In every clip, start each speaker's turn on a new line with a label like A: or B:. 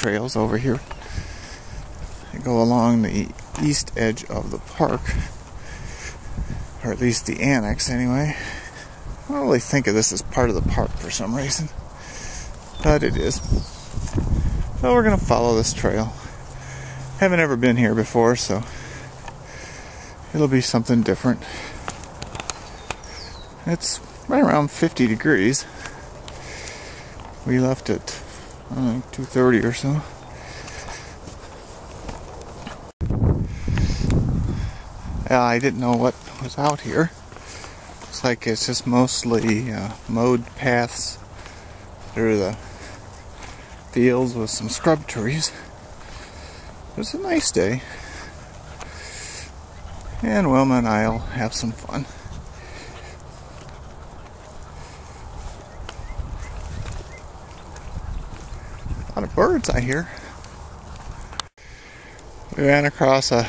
A: trails over here. They go along the east edge of the park, or at least the annex anyway. I don't really think of this as part of the park for some reason, but it is. So we're going to follow this trail. Haven't ever been here before, so it'll be something different. It's right around 50 degrees. We left at, I don't know, 2:30 or so. Yeah, I didn't know what was out here. Looks like it's just mostly mowed paths through the fields with some scrub trees. It was a nice day. And Wilma and I'll have some fun. A lot of birds I hear. We ran across a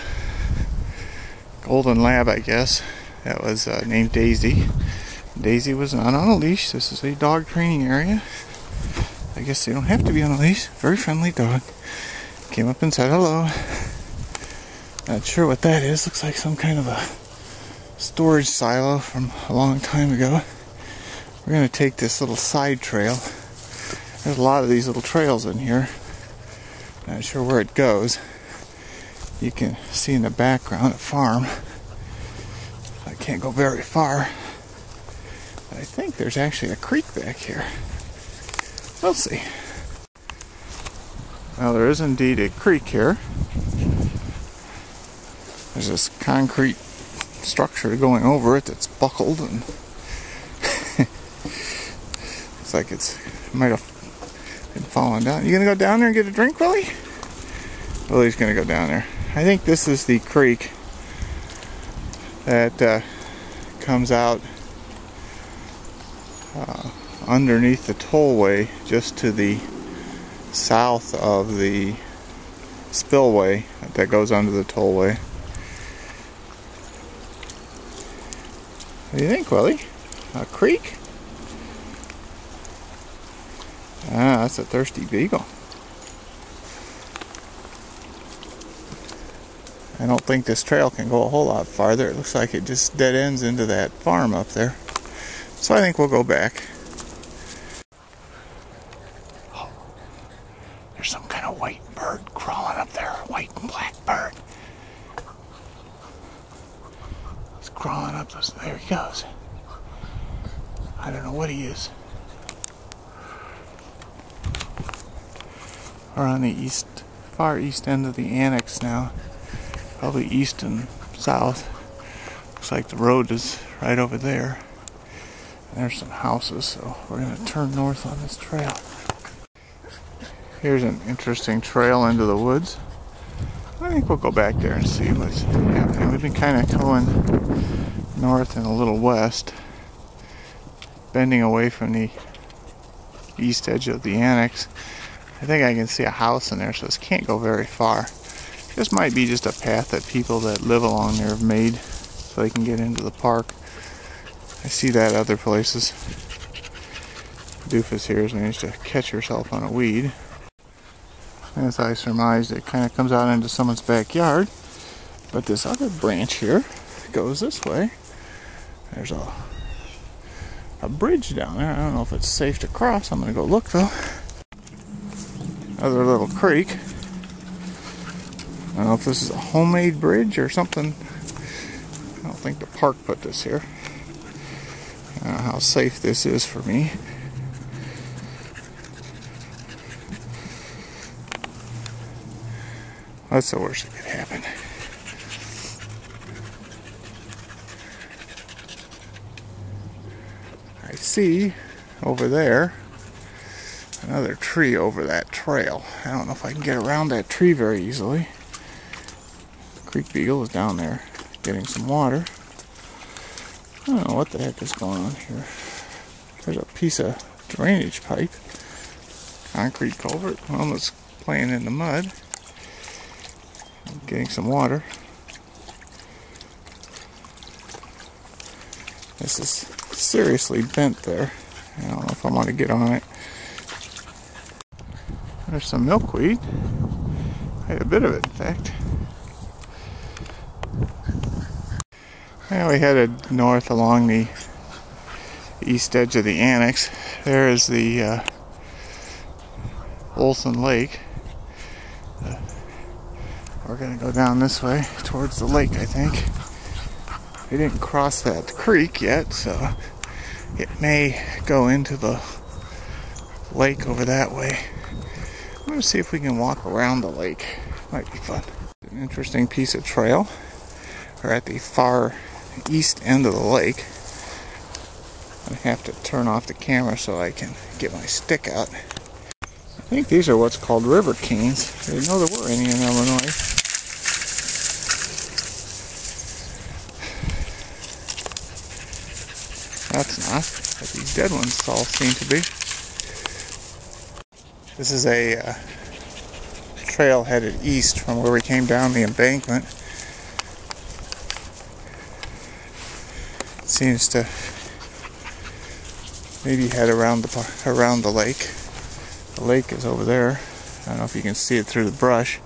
A: golden lab, I guess, that was named Daisy. Daisy was not on a leash. This is a dog training area. I guess they don't have to be on a leash. Very friendly dog. Came up and said hello. Not sure what that is. Looks like some kind of a storage silo from a long time ago. We're going to take this little side trail. There's a lot of these little trails in here. Not sure where it goes. You can see in the background a farm. I can't go very far. But I think there's actually a creek back here. We'll see. Well, there is indeed a creek here. There's this concrete structure going over it that's buckled, and it's like it might have been falling down. You gonna go down there and get a drink, Willie? Willie's gonna go down there. I think this is the creek that comes out underneath the tollway, just to the south of the spillway that goes under the tollway. What do you think, Willie? A creek? Ah, that's a thirsty beagle. I don't think this trail can go a whole lot farther. It looks like it just dead ends into that farm up there. So I think we'll go back. Oh, there's some kind of white bird crawling up there. White and black bird. He's crawling up this. There he goes. I don't know what he is. We're on the far east end of the annex now. Probably east and south. Looks like the road is right over there. And there's some houses, so we're going to turn north on this trail. Here's an interesting trail into the woods. I think we'll go back there and see what's happening. We've been kind of going north and a little west, bending away from the east edge of the annex. I think I can see a house in there, so this can't go very far. This might be just a path that people that live along there have made so they can get into the park. I see that other places. Doofus here has managed to catch herself on a weed. As I surmised, it kind of comes out into someone's backyard. But this other branch here goes this way. There's a bridge down there. I don't know if it's safe to cross. I'm going to go look though. Another little creek. I don't know if this is a homemade bridge or something. I don't think the park put this here. I don't know how safe this is for me. That's the worst that could happen. I see over there another tree over that trail. I don't know if I can get around that tree very easily. Creek beagle is down there getting some water. I don't know what the heck is going on here. There's a piece of drainage pipe. Concrete culvert. One was playing in the mud. Getting some water. This is seriously bent there. I don't know if I want to get on it. There's some milkweed. Quite a bit of it, in fact. Well, we headed north along the east edge of the annex. There is the Olson Lake. We're going to go down this way towards the lake, I think. We didn't cross that creek yet, so it may go into the lake over that way. I'm going to see if we can walk around the lake. Might be fun. An interesting piece of trail. We're at the far east end of the lake. I have to turn off the camera so I can get my stick out. I think these are what's called river canes. I didn't know there were any in Illinois. That's not, but these dead ones all seem to be. This is a trail headed east from where we came down the embankment. It seems to maybe head around the lake. The lake is over there. I don't know if you can see it through the brush.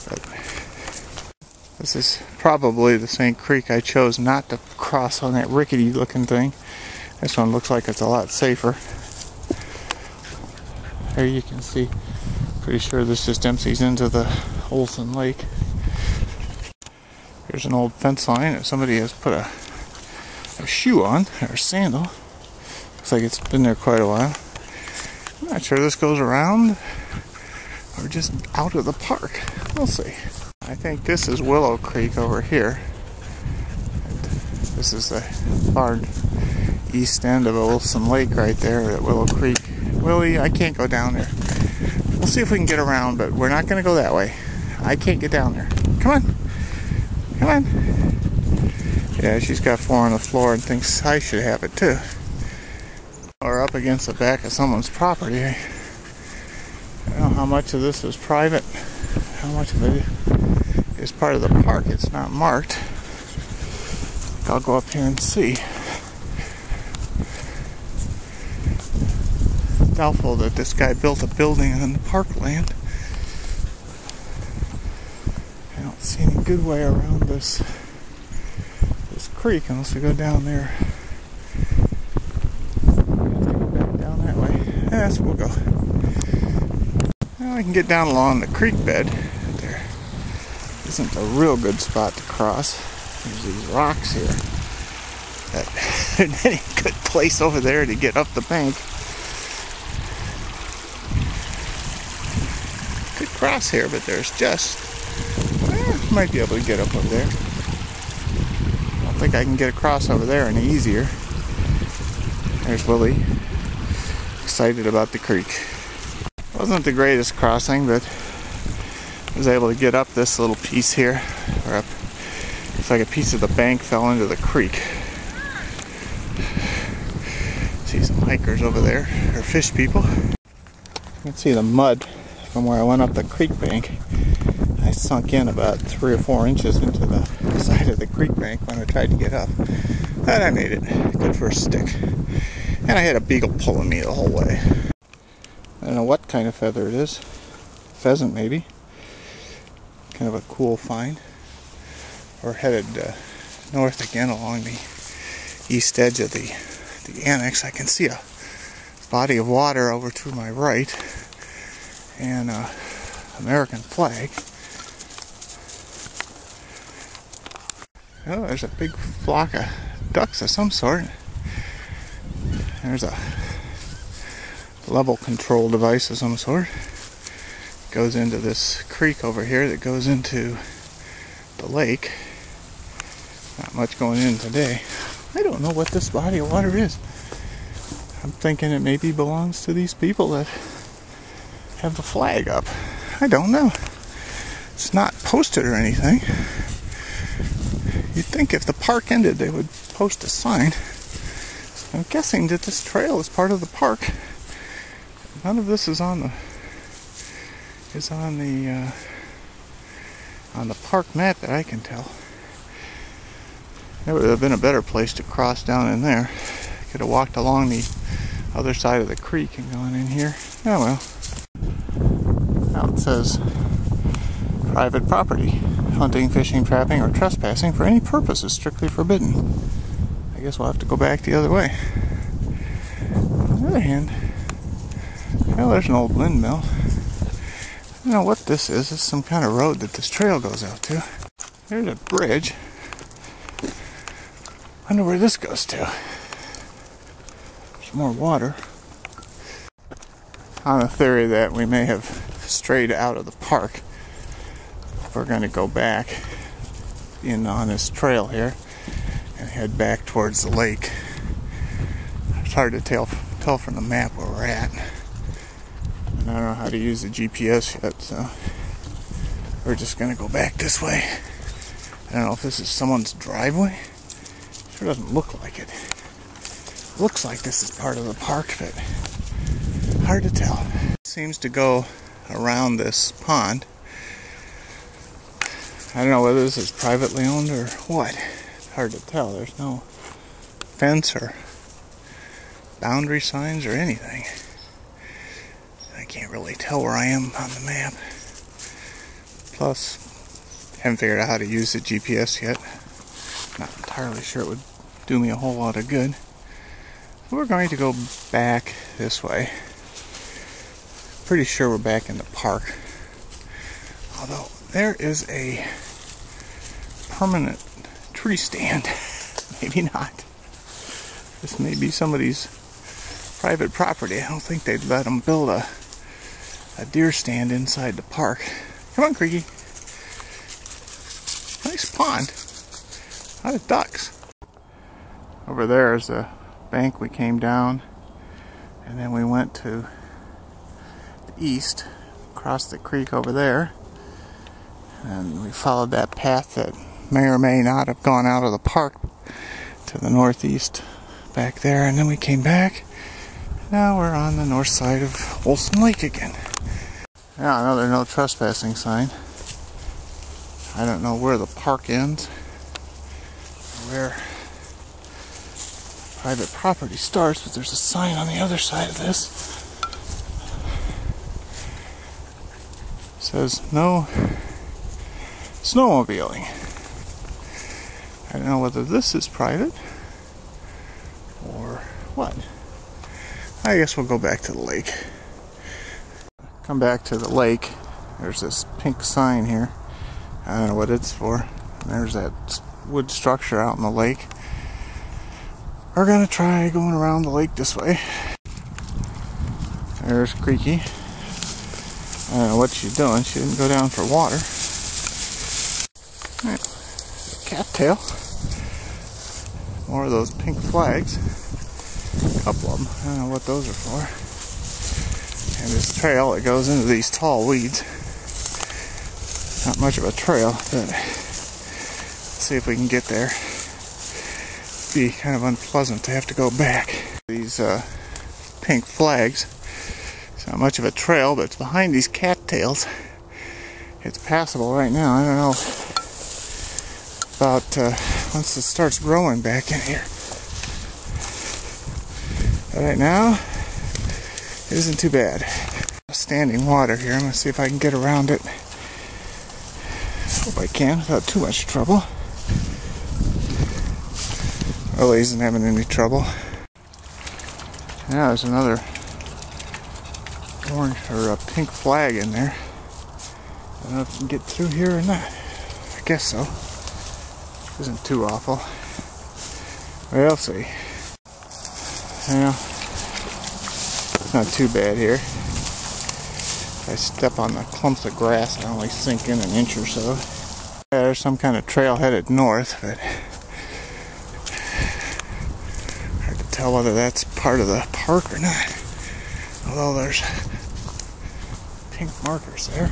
A: But this is probably the same creek I chose not to cross on that rickety looking thing. This one looks like it's a lot safer. There you can see. Pretty sure this just empties into the Olson Lake. Here's an old fence line that somebody has put a shoe on, or a sandal. Looks like it's been there quite a while. I'm not sure this goes around or just out of the park. We'll see. I think this is Willow Creek over here. This is the far east end of Olson Lake right there at Willow Creek. Willie, I can't go down there. We'll see if we can get around, but we're not going to go that way. I can't get down there. Come on. Come on. Yeah, she's got 4 on the floor and thinks I should have it too. We're up against the back of someone's property. I don't know how much of this is private, how much of it is part of the park. It's not marked. I'll go up here and see. It's doubtful that this guy built a building on the parkland. I don't see any good way around this creek unless we go down there. Back down that way. Yes, we'll go. Well, I can get down along the creek bed. There isn't a real good spot to cross. There's these rocks here. There isn't any good place over there to get up the bank. Could cross here, but there's just might be able to get up over there. I think I can get across over there any easier. There's Willie, excited about the creek. Wasn't the greatest crossing, but I was able to get up this little piece here. Or up, it's like a piece of the bank fell into the creek. See some hikers over there, or fish people. You can see the mud from where I went up the creek bank. I sunk in about 3 or 4 inches into the side of the creek bank when I tried to get up. But I made it. Good for a stick. And I had a beagle pulling me the whole way. I don't know what kind of feather it is. Pheasant, maybe. Kind of a cool find. We're headed north again along the east edge of the annex. I can see a body of water over to my right. And American flag. Oh, there's a big flock of ducks of some sort. There's a level control device of some sort. Goes into this creek over here that goes into the lake. Not much going in today. I don't know what this body of water is. I'm thinking it maybe belongs to these people that have the flag up. I don't know. It's not posted or anything. You'd think if the park ended they would post a sign. I'm guessing that this trail is part of the park. None of this is on the park map that I can tell. There would have been a better place to cross down in there. Could have walked along the other side of the creek and going in here. Oh well. Now it says private property. Hunting, fishing, trapping, or trespassing for any purpose is strictly forbidden. I guess we'll have to go back the other way. On the other hand, well, there's an old windmill. I don't know what this is. It's some kind of road that this trail goes out to. There's a bridge. I wonder where this goes to. There's more water. On the theory that we may have strayed out of the park, we're going to go back in on this trail here and head back towards the lake. It's hard to tell from the map where we're at. And I don't know how to use the GPS yet, so we're just going to go back this way. I don't know if this is someone's driveway. Sure doesn't look like it. Looks like this is part of the park, but hard to tell. It seems to go around this pond. I don't know whether this is privately owned or what. It's hard to tell. There's no fence or boundary signs or anything. I can't really tell where I am on the map. Plus, haven't figured out how to use the GPS yet. Not entirely sure it would do me a whole lot of good. We're going to go back this way. Pretty sure we're back in the park. Although there is a permanent tree stand. Maybe not. This may be somebody's private property. I don't think they'd let them build a deer stand inside the park. Come on, Creaky. Nice pond. A lot of ducks. Over there is a bank we came down, and then we went to the east, across the creek over there, and we followed that path that may or may not have gone out of the park to the northeast back there, and then we came back. Now we're on the north side of Olson Lake again. Now another no trespassing sign. I don't know where the park ends, where private property starts, but there's a sign on the other side of this. It says no snowmobiling. I don't know whether this is private or what. I guess we'll go back to the lake. Come back to the lake. There's this pink sign here. I don't know what it's for. And there's that wood structure out in the lake. We're gonna try going around the lake this way. There's Creaky. I don't know what she's doing. She didn't go down for water. Right. Cattail. More of those pink flags. A couple of them. I don't know what those are for. And this trail that goes into these tall weeds. Not much of a trail, but let's see if we can get there. It'd be kind of unpleasant to have to go back. These pink flags. It's not much of a trail, but it's behind these cattails. It's passable right now. I don't know about once it starts growing back in here. But right now, it isn't too bad. Standing water here. I'm going to see if I can get around it. Hope I can without too much trouble. Really isn't having any trouble. Now there's another orange or a pink flag in there. I don't know if I can get through here or not. I guess so. Isn't too awful. We'll see. Yeah, it's not too bad here. If I step on the clumps of grass, I only sink in an inch or so. Yeah, there's some kind of trail headed north, but hard to tell whether that's part of the park or not. Although there's pink markers there.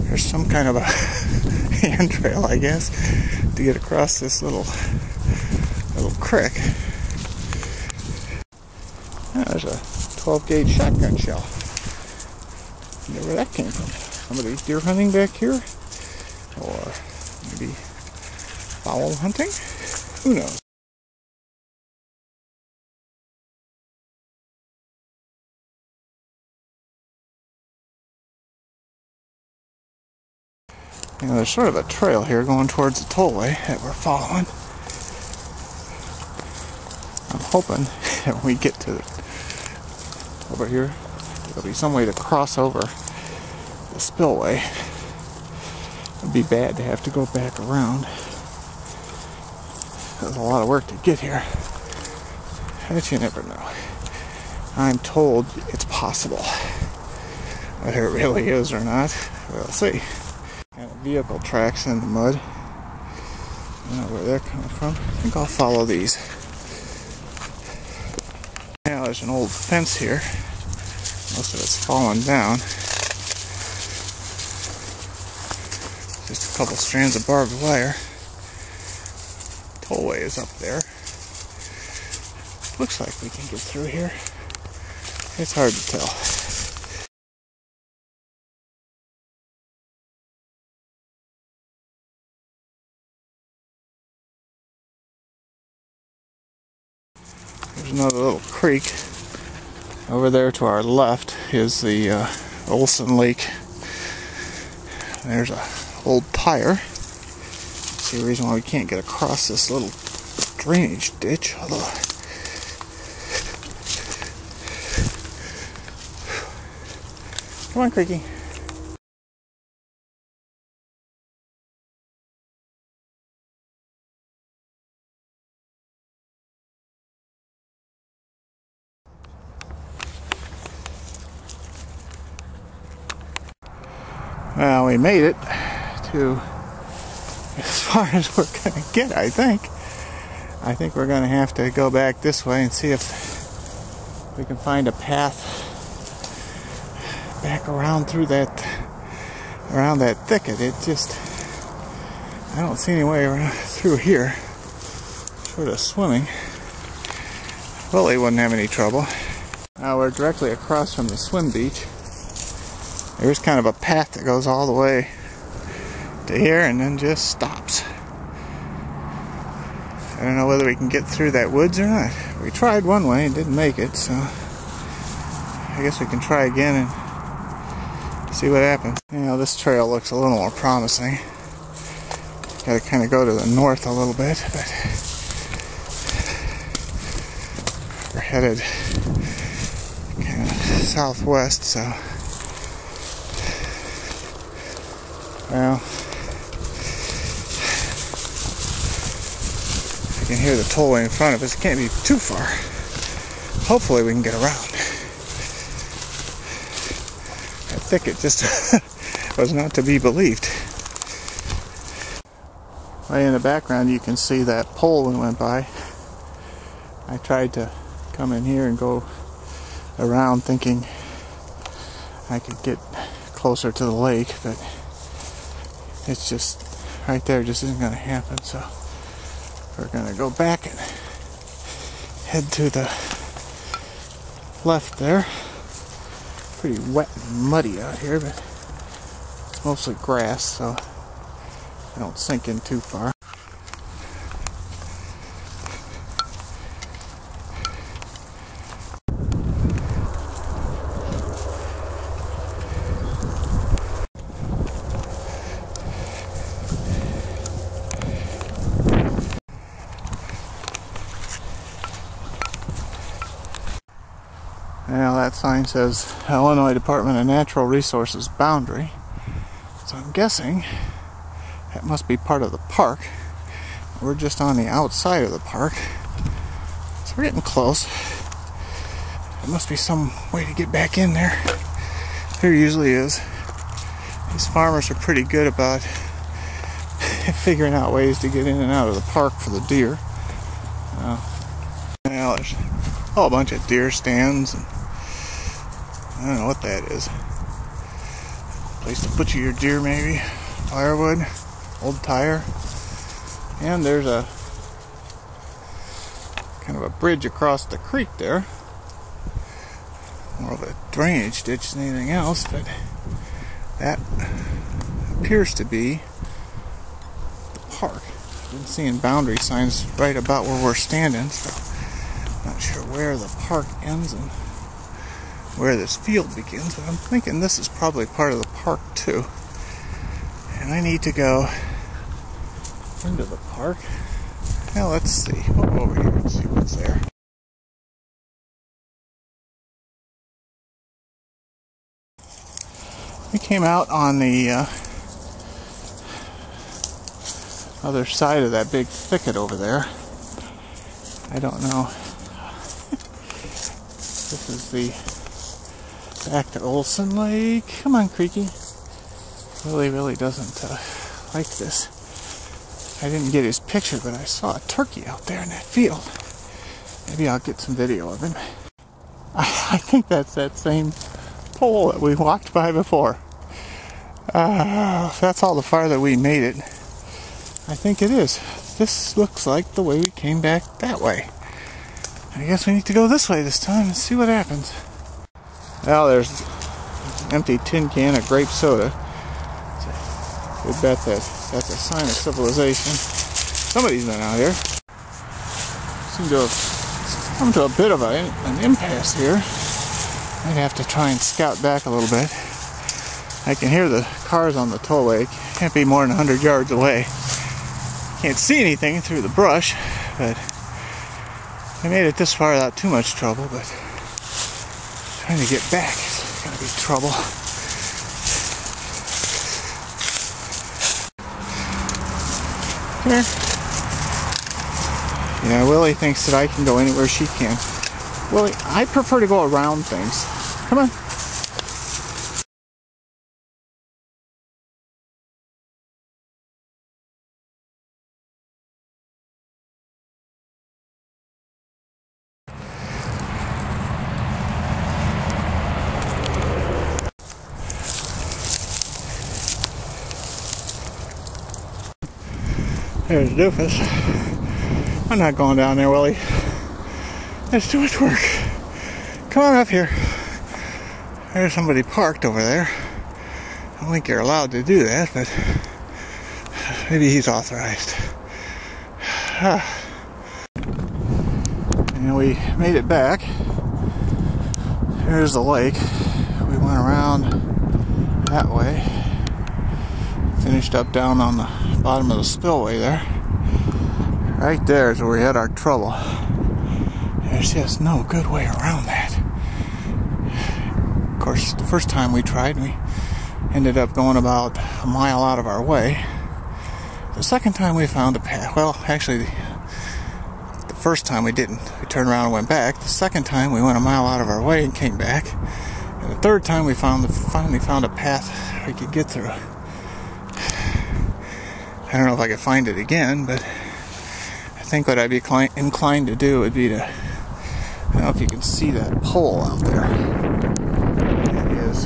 A: There's some kind of a handrail, I guess, to get across this little creek. Yeah, there's a 12-gauge shotgun shell. I wonder where that came from. Somebody deer hunting back here? Or maybe fowl hunting? Who knows? You know, there's sort of a trail here going towards the tollway that we're following. I'm hoping that when we get to over here, there'll be some way to cross over the spillway. It'd be bad to have to go back around. There's a lot of work to get here. But you never know. I'm told it's possible. Whether it really is or not, we'll see. And vehicle tracks in the mud. I don't know where they're coming from. I think I'll follow these. Now there's an old fence here. Most of it's fallen down. Just a couple strands of barbed wire. Tollway is up there. Looks like we can get through here. It's hard to tell. There's another little creek. Over there to our left is the Olson Lake. There's a old tire. See a reason why we can't get across this little drainage ditch. Although come on, Creaky. Well, we made it to as far as we're going to get, I think. I think we're going to have to go back this way and see if we can find a path back around through that thicket. It just, I don't see any way around through here. Sort of swimming. Willie wouldn't have any trouble. Now we're directly across from the swim beach. There's kind of a path that goes all the way to here and then just stops. I don't know whether we can get through that woods or not. We tried one way and didn't make it, so I guess we can try again and see what happens. You know, this trail looks a little more promising. Got to kind of go to the north a little bit, but we're headed kind of southwest, so well, you can hear the tollway in front of us. It can't be too far. Hopefully we can get around. That thicket just was not to be believed. Way in the background you can see that pole we went by. I tried to come in here and go around thinking I could get closer to the lake, but it's just right there, just isn't going to happen. So we're going to go back and head to the left there. Pretty wet and muddy out here, but it's mostly grass, so I don't sink in too far. Now that sign says Illinois Department of Natural Resources boundary. So I'm guessing that must be part of the park. We're just on the outside of the park. So we're getting close. There must be some way to get back in there. There usually is. These farmers are pretty good about figuring out ways to get in and out of the park for the deer. Now there's a whole bunch of deer stands, and I don't know what that is. Place to butcher your deer, maybe. Firewood, old tire, and there's a kind of a bridge across the creek there. More of a drainage ditch than anything else, but that appears to be the park. I've been seeing boundary signs right about where we're standing, so I'm not sure where the park ends and where this field begins, but I'm thinking this is probably part of the park too. And I need to go into the park. Now let's see. We'll go over here and see what's there. We came out on the other side of that big thicket over there. I don't know. This is the back to Olson Lake. Come on, Creaky. Really doesn't like this. I didn't get his picture, but I saw a turkey out there in that field. Maybe I'll get some video of him. I think that's that same pole that we walked by before. That's all the farther we made it. I think it is. This looks like the way we came back that way. I guess we need to go this way this time and see what happens. Well, there's an empty tin can of grape soda. We bet that's a sign of civilization. Somebody's been out here. Seem to have come to a bit of an impasse here. Might have to try and scout back a little bit. I can hear the cars on the tollway. Can't be more than 100 yards away. Can't see anything through the brush, but I made it this far without too much trouble, but trying to get back is going to be trouble. Come here. Yeah, Willie thinks that I can go anywhere she can. Willie, I prefer to go around things. Come on. There's Doofus. I'm not going down there, Willie. That's too much work. Come on up here. There's somebody parked over there. I don't think you're allowed to do that, but maybe he's authorized. And we made it back. Here's the lake. We went around that way. Finished up down on the bottom of the spillway there. Right there is where we had our trouble. There's just no good way around that. Of course, the first time we tried, we ended up going about a mile out of our way. The second time we found a path. Well, actually, the first time we didn't. We turned around and went back. The second time we went a mile out of our way and came back. And the third time we finally found a path we could get through. I don't know if I could find it again, but I think what I'd be inclined to do would be to, I don't know if you can see that pole out there. It is